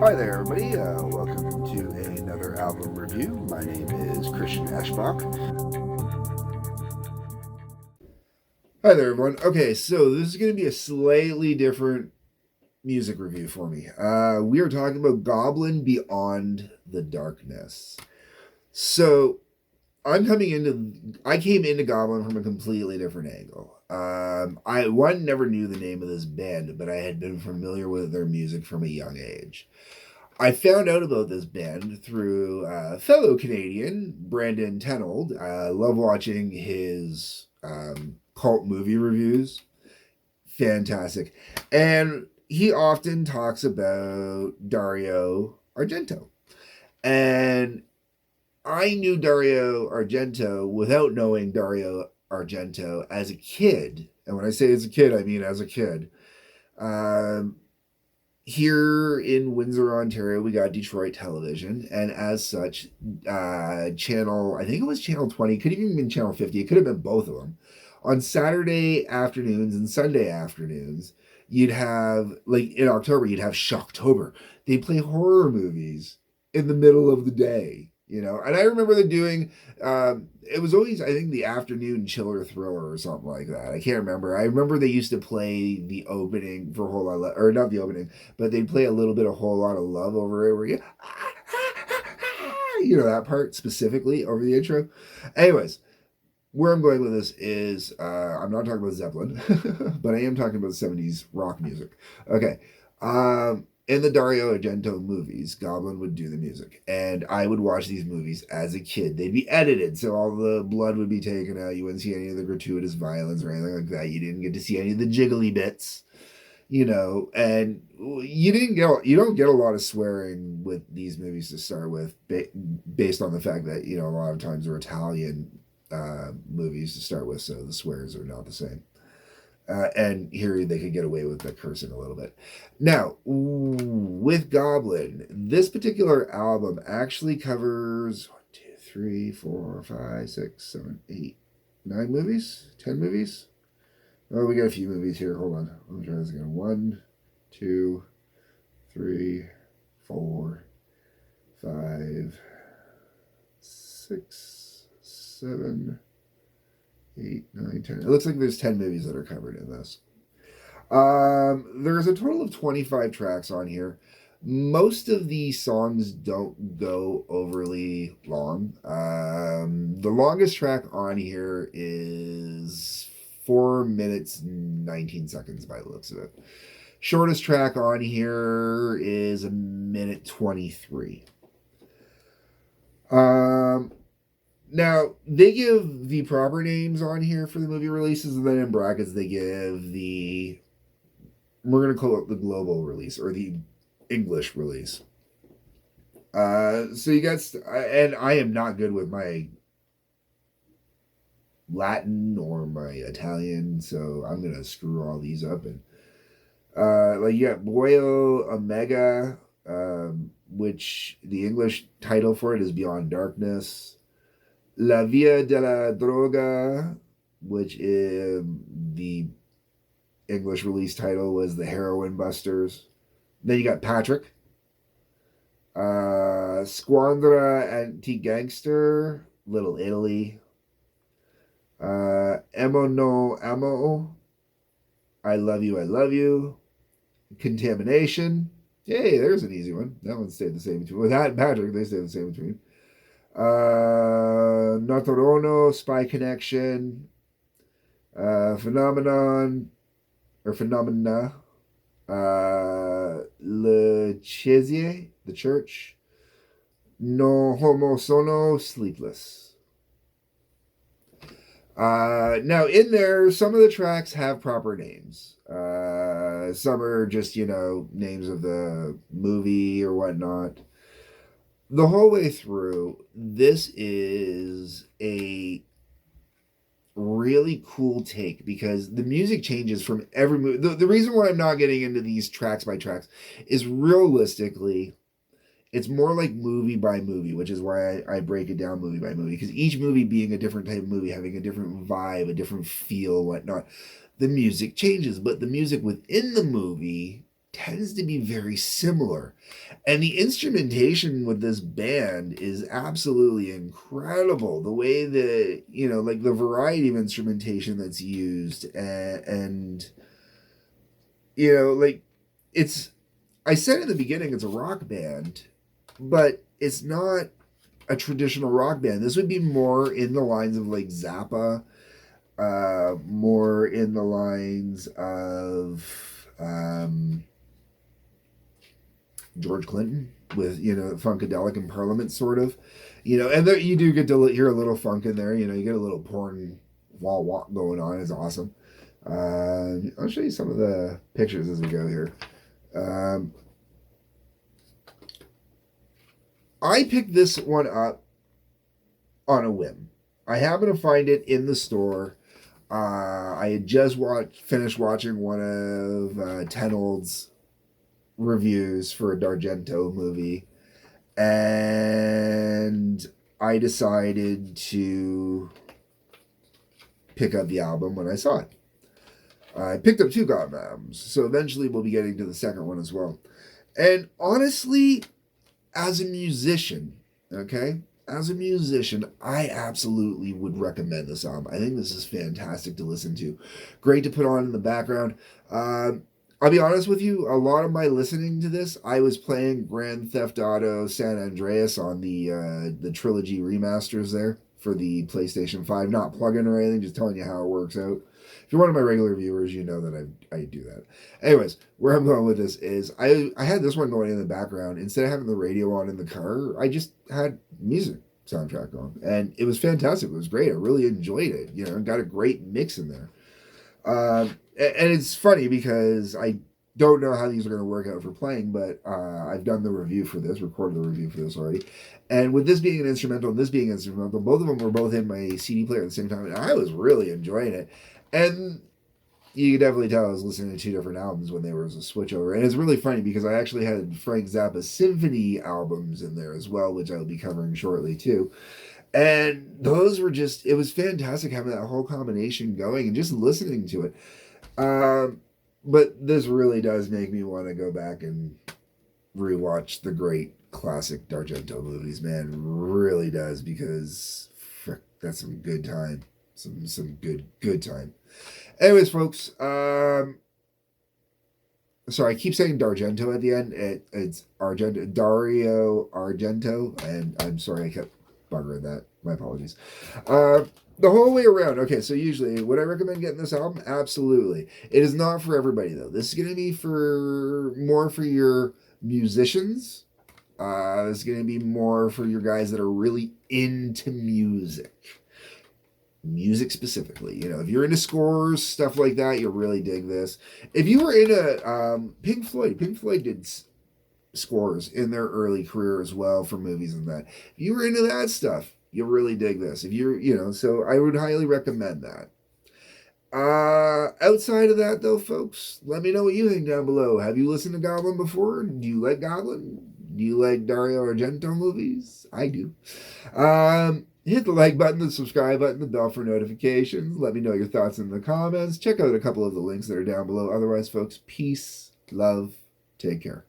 Hi there, everybody. Welcome to another album review. My name is Christian Eschbach. Hi there, everyone. Okay, so this is going to be a slightly different music review for me. We are talking about Goblin Beyond the Darkness. So I came into Goblin from a completely different angle. I never knew the name of this band, but I had been familiar with their music from a young age. I found out about this band through fellow Canadian Brandon Tenold. I love watching his cult movie reviews. Fantastic. And he often talks about Dario Argento. And I knew Dario Argento without knowing Dario Argento as a kid. And when I say as a kid, I mean as a kid. Um, Here in Windsor, Ontario, we got Detroit Television, and as such, channel, I think it was channel 20, could have even been channel 50, it could have been both of them. On Saturday afternoons and Sunday afternoons, you'd have, like in October, you'd have Shocktober. They'd play horror movies in the middle of the day, you know? And I remember them doing, it was always, I think, the afternoon chiller thriller or something like that. I can't remember. I remember they used to play the opening for Whole Lot, or not the opening, but they'd play a little bit of Whole Lot of Love over it, where you know that part specifically over the intro. Anyways, where I'm going with this is I'm not talking about Zeppelin, but I am talking about 70s rock music. Okay. In the Dario Argento movies, Goblin would do the music, and I would watch these movies as a kid. They'd be edited, so all the blood would be taken out. You wouldn't see any of the gratuitous violence or anything like that. You didn't get to see any of the jiggly bits, you know, and you don't get a lot of swearing with these movies to start with, based on the fact that a lot of times they're Italian movies to start with, so the swears are not the same. And here they could get away with the cursing a little bit. Now, with Goblin, this particular album actually covers 1, 2, 3, 4, 5, 6, 7, 8, 9 movies, 10 movies. Oh, we got a few movies here. Hold on, let me try this again. 1, 2, 3, 4, 5, 6, 7, 8, 9, 10. It looks like there's 10 movies that are covered in this. There's a total of 25 tracks on here. Most of the songs don't go overly long. The longest track on here is 4 minutes 19 seconds by the looks of it. Shortest track on here is 1 minute 23. Now, they give the proper names on here for the movie releases, and then in brackets they give we're going to call it the global release, or the English release. So you got, and I am not good with my Latin or my Italian, so I'm going to screw all these up. And like you got Boyo Omega, which the English title for it is Beyond Darkness. La Via della Droga, which is the English release title was The Heroin Busters. Then you got Patrick. Squandra Anti-Gangster, Little Italy. Emo no Amo, I Love You, I Love You. Contamination. Hey, there's an easy one. That one stayed the same between. With that and Patrick, they stayed the same between. Notorono, Spy Connection, Phenomenon, or Phenomena, Le Chesie, The Church, No Homo Sono, Sleepless. Now, in there, some of the tracks have proper names. Some are just, names of the movie or whatnot. The whole way through, this is a really cool take because the music changes from every movie. The reason why I'm not getting into these tracks by tracks is realistically, it's more like movie by movie, which is why I break it down movie by movie, because each movie being a different type of movie, having a different vibe, a different feel, whatnot, the music changes, but the music within the movie tends to be very similar. And the instrumentation with this band is absolutely incredible. The way that, like the variety of instrumentation that's used, and like it's, I said in the beginning it's a rock band, but it's not a traditional rock band. This would be more in the lines of like Zappa, more in the lines of George Clinton with, Funkadelic and Parliament, sort of. And there, you do get to hear a little funk in there. You get a little porn wall walk going on. It's awesome. I'll show you some of the pictures as we go here. I picked this one up on a whim. I happened to find it in the store. I had just finished watching one of Ten Old's reviews for a D'Argento movie, and I decided to pick up the album when I saw it. I picked up 2 Goblin albums, so eventually we'll be getting to the second one as well. And honestly, as a musician, I absolutely would recommend this album. I think this is fantastic to listen to. Great to put on in the background. I'll be honest with you, a lot of my listening to this, I was playing Grand Theft Auto San Andreas on the trilogy remasters there for the PlayStation 5. Not plugging or anything, just telling you how it works out. If you're one of my regular viewers, you know that I do that. Anyways, where I'm going with this is I had this one going in the background. Instead of having the radio on in the car, I just had music soundtrack on. And it was fantastic. It was great. I really enjoyed it. Got a great mix in there. And it's funny because I don't know how these are going to work out for playing, but I've done the review for this, recorded the review for this already. And with this being an instrumental and this being instrumental, both of them were both in my CD player at the same time. And I was really enjoying it. And you could definitely tell I was listening to 2 different albums when there was a switchover. And it's really funny because I actually had Frank Zappa's symphony albums in there as well, which I'll be covering shortly too. And those were just, it was fantastic having that whole combination going and just listening to it. But this really does make me want to go back and rewatch the great classic D'Argento movies, man. Really does, because frick, that's some good time. Some good time. Anyways, folks, sorry, I keep saying D'Argento at the end. It's Argento, Dario Argento, and I'm sorry I kept buggering that. My apologies. The whole way around. Okay, so usually, would I recommend getting this album? Absolutely. It is not for everybody, though. This is going to be more for your musicians. It's going to be more for your guys that are really into music. Music specifically. If you're into scores, stuff like that, you'll really dig this. If you were into Pink Floyd did scores in their early career as well for movies and that. If you were into that stuff, you'll really dig this. If you're, so I would highly recommend that. Outside of that, though, folks, let me know what you think down below. Have you listened to Goblin before? Do you like Goblin? Do you like Dario Argento movies? I do. Hit the like button, the subscribe button, the bell for notifications. Let me know your thoughts in the comments. Check out a couple of the links that are down below. Otherwise, folks, peace, love, take care.